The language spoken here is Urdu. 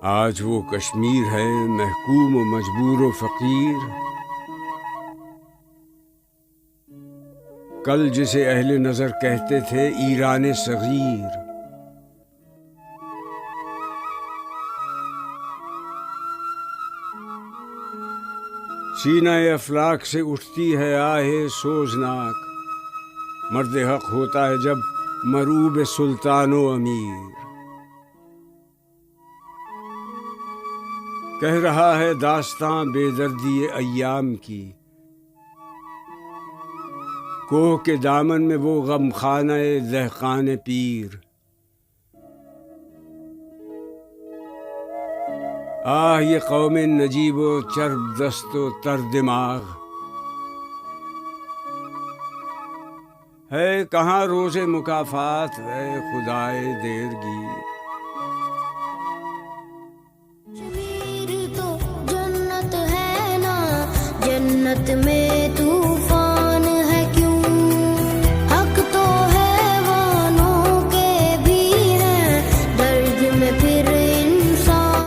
آج وہ کشمیر ہے محکوم و مجبور و فقیر، کل جسے اہل نظر کہتے تھے ایران صغیر۔ سینہ افلاک سے اٹھتی ہے آہ سوزناک، مرد حق ہوتا ہے جب مروب سلطان و امیر۔ کہہ رہا ہے داستاں بے دردی ایام کی، کوہ کے دامن میں وہ غم خانہ دہقان پیر۔ آہ یہ قوم نجیب و چرب دست و تر دماغ، ہے کہاں روز مکافات ہے خدائے دیرگیر۔ کشمیر تو جنت ہے نا، جنت میں